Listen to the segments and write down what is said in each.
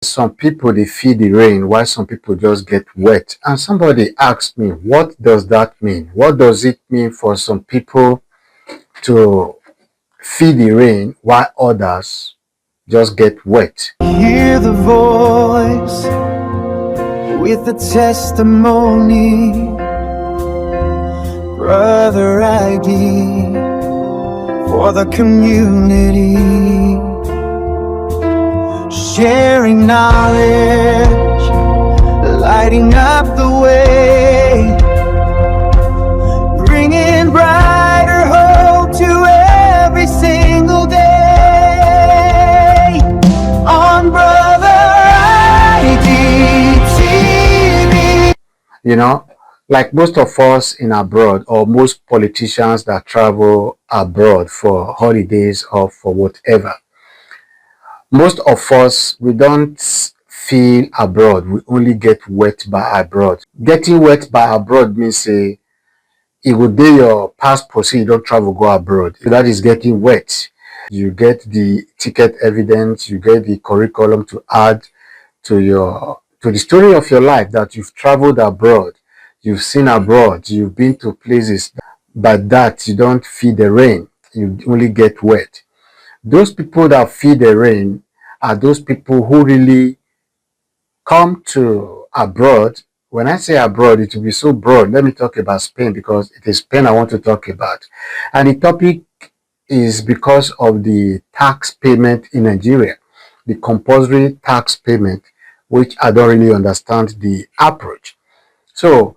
Some people they feel the rain while some people just get wet. And somebody asked me, what does that mean? What does it mean for some people to feel the rain while others just get wet? Hear the voice with the testimony, brother ID for the community, sharing knowledge, lighting up the way, bringing brighter hope to every single day. On Brother ID TV. You know, like most of us in abroad, or most politicians that travel abroad for holidays or for whatever, most of us, we don't feel abroad. We only get wet by abroad. Getting wet by abroad means it would be your passport so you don't travel go abroad. So that is getting wet. You get the ticket evidence, you get the curriculum to add to the story of your life, that you've traveled abroad, you've seen abroad, you've been to places. But that you don't feel the rain, you only get wet. Those people that feel the rain are those people who really come to abroad. When I say abroad, it will be so broad. Let me talk about Spain, because it is Spain I want to talk about. And the topic is because of the tax payment in Nigeria, the compulsory tax payment, which I don't really understand the approach. So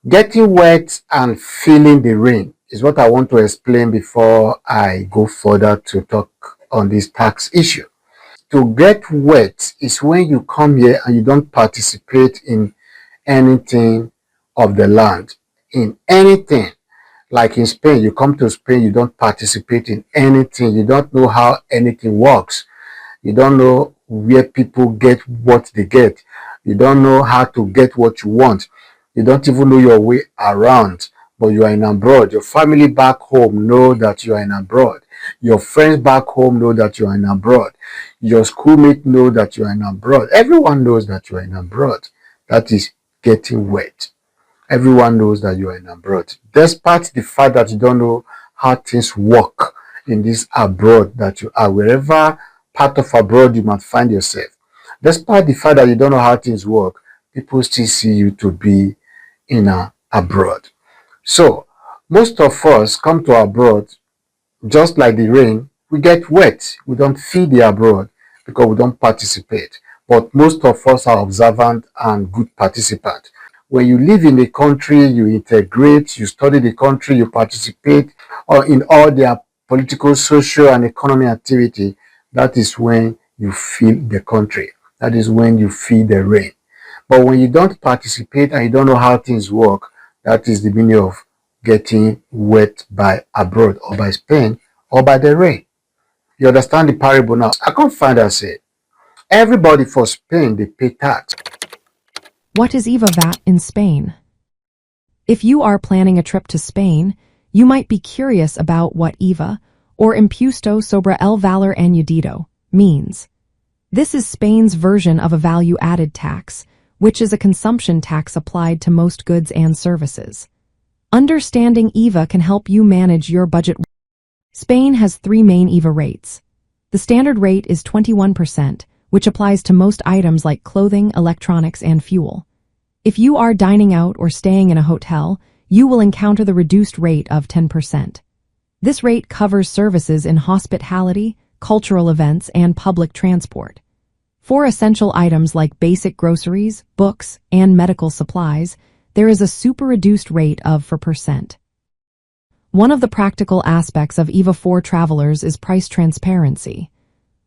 getting wet and feeling the rain is what I want to explain before I go further to talk on this tax issue. To get wet is when you come here and you don't participate in anything of the land, in anything. Like in Spain, you come to Spain, you don't participate in anything. You don't know how anything works. You don't know where people get what they get. You don't know how to get what you want. You don't even know your way around, but you are in abroad. Your family back home know that you are in abroad. Your friends back home know that you are in abroad. Your schoolmates know that you are in abroad. Everyone knows that you are in abroad. That is getting wet. Everyone knows that you are in abroad. Despite the fact that you don't know how things work in this abroad that you are, wherever part of abroad you might find yourself. Despite the fact that you don't know how things work, people still see you to be in abroad. So most of us come to abroad, just like the rain, we get wet. We don't feel the abroad because we don't participate. But most of us are observant and good participants. When you live in a country, you integrate, you study the country, you participate or in all their political, social, and economic activity, that is when you feel the country. That is when you feel the rain. But when you don't participate and you don't know how things work, that is the meaning of getting wet by abroad, or by Spain, or by the rain. You understand the parable now? I can't find that say everybody for Spain, they pay tax. What is IVA VAT in Spain? If you are planning a trip to Spain, you might be curious about what IVA, or Impuesto sobre el valor añadido, means. This is Spain's version of a value-added tax, which is a consumption tax applied to most goods and services. Understanding IVA can help you manage your budget. Spain has 3 main IVA rates. The standard rate is 21%, which applies to most items like clothing, electronics, and fuel. If you are dining out or staying in a hotel, you will encounter the reduced rate of 10%. This rate covers services in hospitality, cultural events, and public transport. For essential items like basic groceries, books, and medical supplies, there is a super reduced rate of 4%. One of the practical aspects of IVA for travelers is price transparency.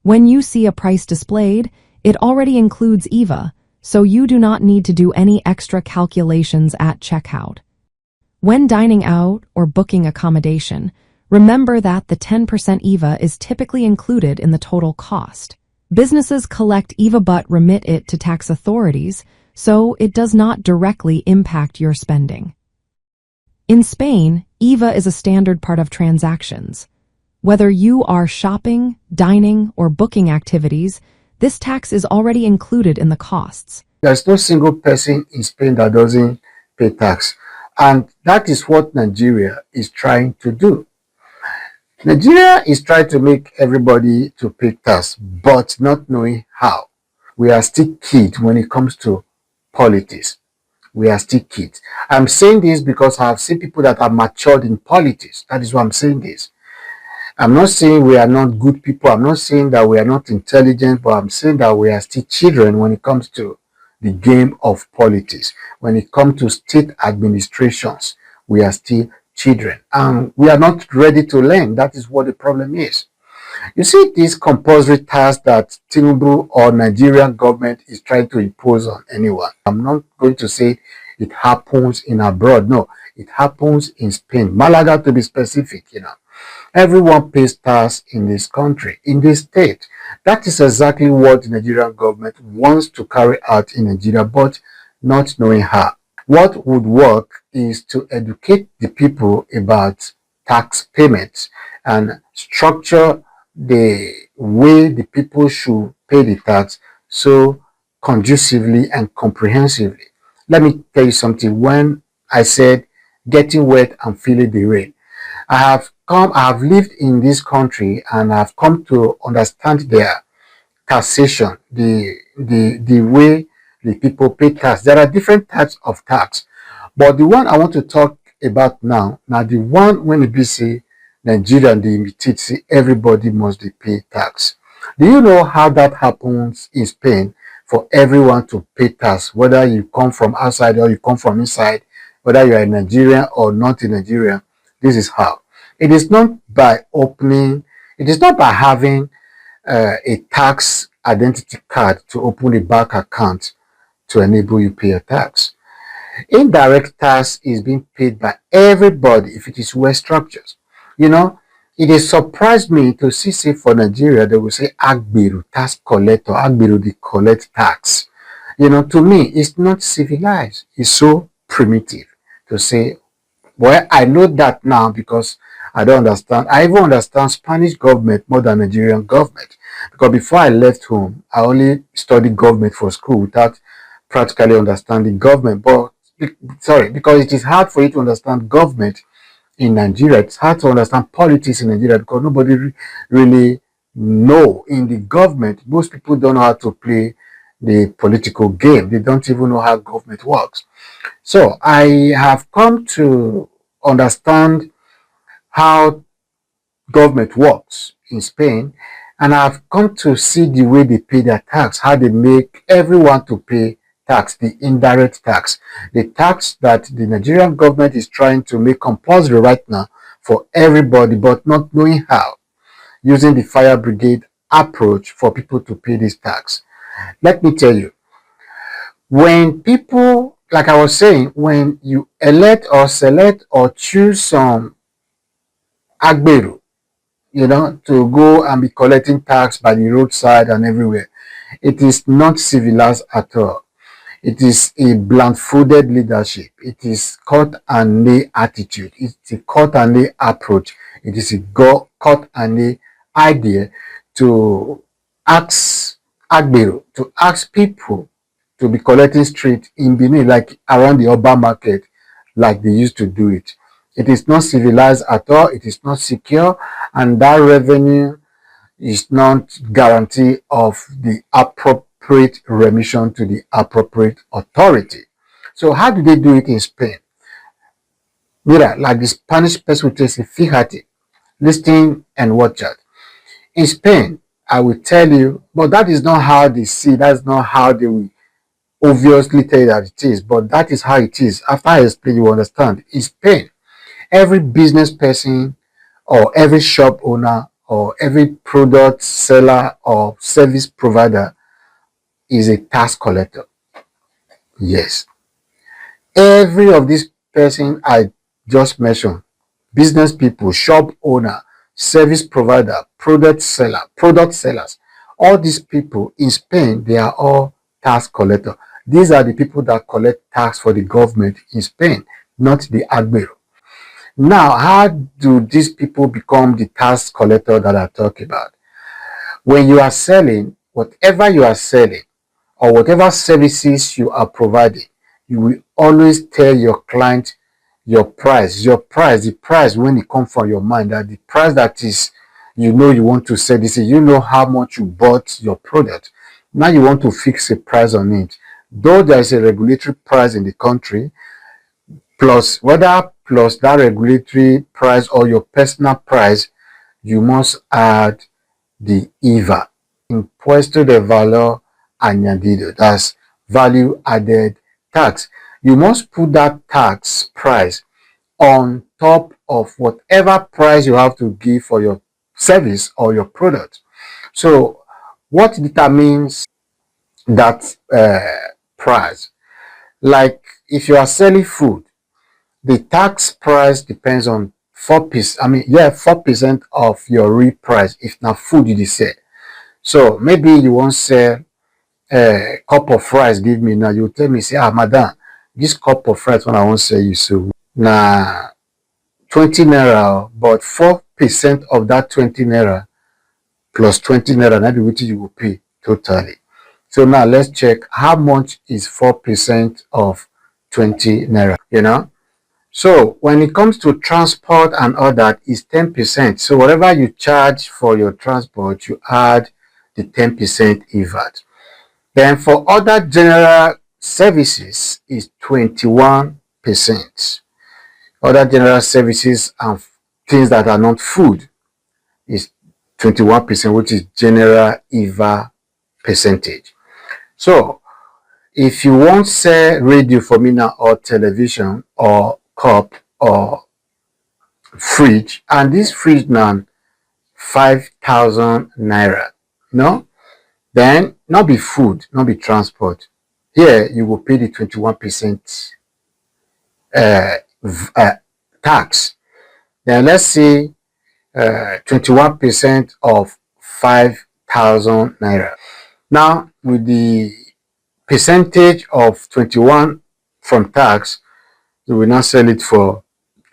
When you see a price displayed, it already includes IVA, so you do not need to do any extra calculations at checkout. When dining out or booking accommodation, remember that the 10% IVA is typically included in the total cost. Businesses collect IVA but remit it to tax authorities, so it does not directly impact your spending. In Spain, IVA is a standard part of transactions. Whether you are shopping, dining, or booking activities, This tax is already included in the costs. There's no single person in Spain that doesn't pay tax. And that is what Nigeria is trying to do. Nigeria is trying to make everybody to pay tax, but not knowing how. We are still kids when it comes to politics. We are still kids. I'm saying this because I have seen people that are matured in politics. That is why I'm saying this. I'm not saying we are not good people. I'm not saying that we are not intelligent, but I'm saying that we are still children when it comes to the game of politics. When it comes to state administrations, we are still children and we are not ready to learn. That is what the problem is. You see, this compulsory tax that Tinubu or Nigerian government is trying to impose on anyone. I'm not going to say it happens in abroad. No, it happens in Spain. Malaga, to be specific. Everyone pays tax in this country, in this state. That is exactly what the Nigerian government wants to carry out in Nigeria, but not knowing how. What would work is to educate the people about tax payments and structure the way the people should pay the tax so conducively and comprehensively. Let me tell you something. When I said getting wet and feeling the rain, I have lived in this country and I've come to understand their taxation, the way the people pay tax. There are different types of tax, but the one I want to talk about now the one when it be say Nigeria they imitate say everybody must pay tax. Do you know how that happens in Spain for everyone to pay tax, whether you come from outside or you come from inside, whether you are in Nigeria or not in Nigeria? This is how. It is not by opening, it is not by having a tax identity card to open a bank account to enable you pay your tax. Indirect tax is being paid by everybody if it is well structured. You know, it has surprised me to see, say, for Nigeria, they will say Agbiru, tax collector, Agbiru, they collect tax. To me, it's not civilized. It's so primitive to say, well, I know that now because I don't understand. I even understand Spanish government more than Nigerian government. Because before I left home, I only studied government for school without practically understanding government. But sorry, because it is hard for you to understand government in Nigeria. It's hard to understand politics in Nigeria because nobody really know in the government. Most people don't know how to play the political game. They don't even know how government works. So I have come to understand how government works in Spain, and I've come to see the way they pay their tax, how they make everyone to pay tax, the indirect tax, the tax that the Nigerian government is trying to make compulsory right now for everybody, but not knowing how, using the fire brigade approach for people to pay this tax. Let me tell you, when people, like I was saying, when you elect or select or choose some Agberu, to go and be collecting tax by the roadside and everywhere, it is not civilized at all. It is a blunt-folded leadership. It is cut and lay attitude. It's a cut and lay approach. It is a cut and lay idea to ask Agberu, to ask people to be collecting street in Benin, like around the urban market, like they used to do it. It is not civilized at all. It is not secure, and that revenue is not guarantee of the appropriate remission to the appropriate authority. So how do they do it in Spain? Mira, like the Spanish person would say, fíjate, listen and watch out. In Spain, I will tell you, but that is not how they see, that's not how they will obviously tell you that it is, but that is how it is. After I explain, you understand. In Spain, every business person or every shop owner or every product seller or service provider is a tax collector. Yes. Every of these person I just mentioned, business people, shop owner, service provider, product sellers, all these people in Spain, they are all tax collector. These are the people that collect tax for the government in Spain, not the Agbero. Now, how do these people become the tax collector that I talk about? When you are selling, whatever you are selling or whatever services you are providing, you will always tell your client your price, the price when it comes from your mind, that the price that is, you know, you want to sell this, you know how much you bought your product. Now you want to fix a price on it. Though there is a regulatory price in the country, plus whether plus that regulatory price or your personal price, you must add the IVA, Impuesto de Valor Añadido. That's value added tax. You must put that tax price on top of whatever price you have to give for your service or your product. So what determines that price? Like if you are selling food, the tax price depends on 4%. I mean, yeah, 4% of your real price if not food you sell. So maybe you want to sell a cup of rice, give me now. You tell me, say, madam, this cup of rice when I want to sell you, so now 20 naira, but 4% of that 20 naira plus 20 naira, that be what you will pay totally. So now let's check how much is 4% of 20 naira, you know. So when it comes to transport and all that, is 10%. So whatever you charge for your transport, you add the 10% EVAT. Then for other general services is 21%. Other general services and things that are not food is 21%, which is general EVA percentage. So if you want sell radio for me now, or television or cup or fridge, and this fridge now 5,000 naira, no, then not be food, not be transport. Here you will pay the 21% tax. Then let's say 21% of 5,000 naira. Now with the percentage of 21 from tax, you will now sell it for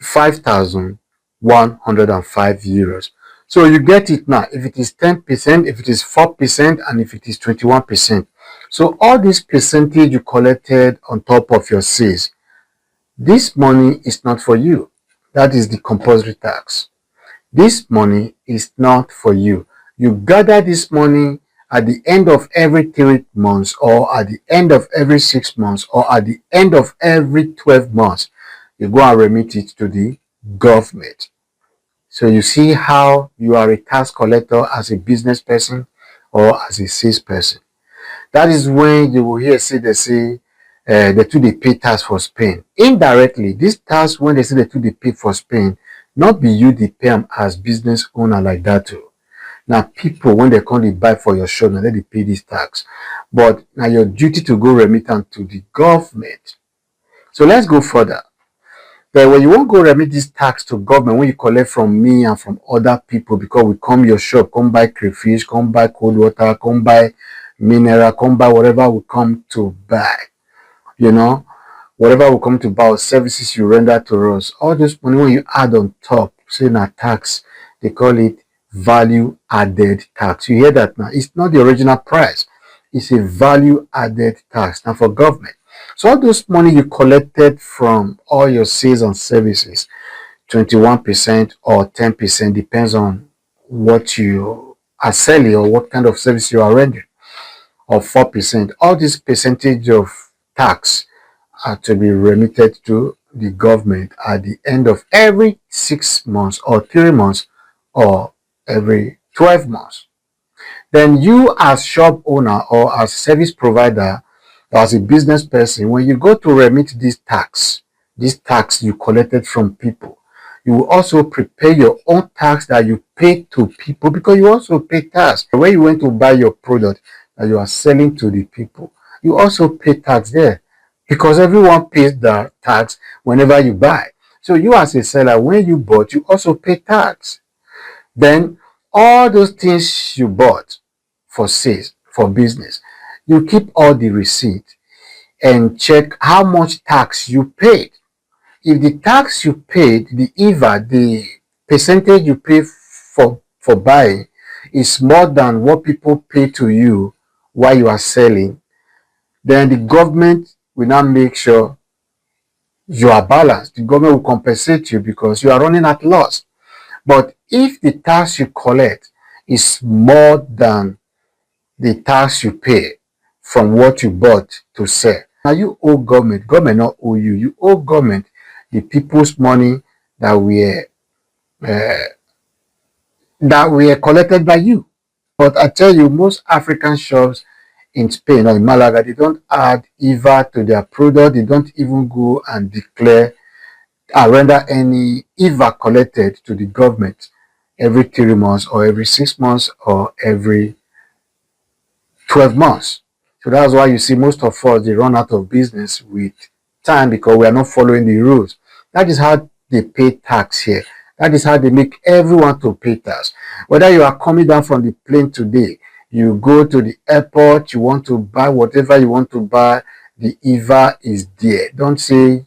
5,105 euros. So you get it now. If it is 10%, if it is 4%, and if it is 21%. So all this percentage you collected on top of your sales, this money is not for you. That is the compulsory tax. This money is not for you. You gather this money at the end of every 3 months, or at the end of every 6 months, or at the end of every 12 months. You go and remit it to the government. So you see how you are a tax collector as a business person or as a sales person. That is when you will hear say they say the two they pay tax for Spain. Indirectly, this tax when they say the two they pay for Spain, not be you they pay them as business owner like that too. Now people when they come to buy for your shop, now they pay this tax. But now your duty to go remit them to the government. So let's go further. But when you won't go remit this tax to government, when you collect from me and from other people, because we come your shop, come buy crayfish, come buy cold water, come buy mineral, come buy whatever we come to buy, you know, whatever we come to buy or services you render to us, all this money when you add on top, say na tax, they call it value added tax. You hear that now? It's not the original price. It's a value added tax now for government. So all those money you collected from all your sales and services, 21% or 10%, depends on what you are selling or what kind of service you are rendering, or 4%. All this percentage of tax are to be remitted to the government at the end of every 6 months or 3 months or every 12 months. Then you as shop owner or as service provider or as a business person, when you go to remit this tax you collected from people, you will also prepare your own tax that you pay to people, because you also pay tax. When you went to buy your product that you are selling to the people, you also pay tax there, because everyone pays the tax whenever you buy. So you as a seller, when you bought, you also pay tax. Then all those things you bought for sales, for business, you keep all the receipt and check how much tax you paid. If the tax you paid, the IVA, the percentage you pay for buying is more than what people pay to you while you are selling, then the government will now make sure you are balanced. The government will compensate you because you are running at loss. But if the tax you collect is more than the tax you pay from what you bought to sell, now you owe government. Government not owe you. You owe government the people's money that were collected by you. But I tell you, most African shops in Spain or in Malaga, they don't add IVA to their product. They don't even go and declare render any IVA collected to the government every 3 months or every 6 months or every 12 months. So that's why you see most of us, they run out of business with time because we are not following the rules. That is how they pay tax here. That is how they make everyone to pay tax. Whether you are coming down from the plane today, you go to the airport, you want to buy whatever you want to buy, the IVA is there. Don't say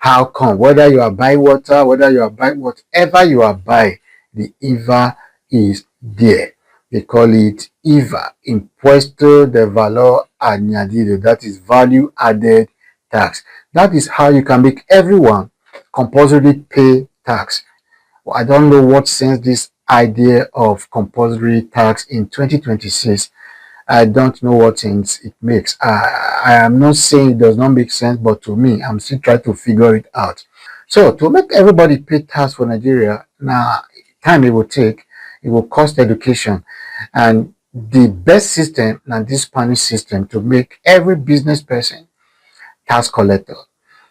how come? Whether you are buying water, whether you are buying whatever you are buying, the IVA is there. They call it IVA, Impuesto de Valor Añadido. That is value added tax. That is how you can make everyone compulsorily pay tax. Well, I don't know what sense this idea of compulsory tax in 2026. I don't know what sense it makes. I am not saying it does not make sense, but to me, I'm still trying to figure it out. So to make everybody pay tax for Nigeria, now time it will take, it will cost education. And the best system now this Spanish system to make every business person tax collector.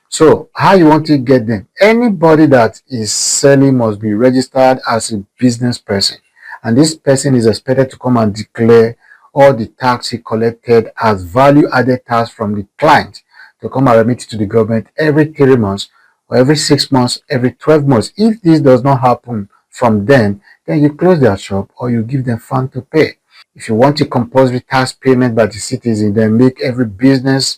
So how you want to get them? Anybody that is selling must be registered as a business person. And this person is expected to come and declare all the tax he collected as value added tax from the client to come and remit it to the government every 3 months or every 6 months, every 12 months. If this does not happen from then you close their shop or you give them fund to pay. If you want a compulsory tax payment by the citizen, then make every business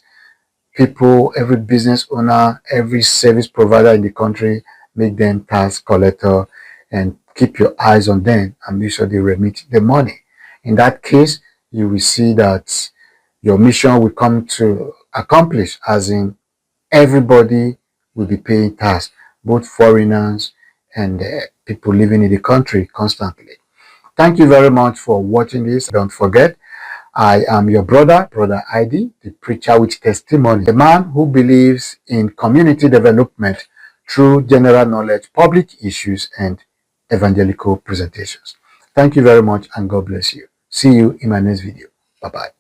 people, every business owner, every service provider in the country, make them tax collector and keep your eyes on them and make sure they remit the money. In that case, you will see that your mission will come to accomplish, as in everybody will be paying tax, both foreigners and people living in the country constantly. Thank you very much for watching this. Don't forget, I am your brother ID, the preacher with testimony, the man who believes in community development through general knowledge, public issues, and evangelical presentations. Thank you very much and God bless you. See you in my next video. Bye-bye.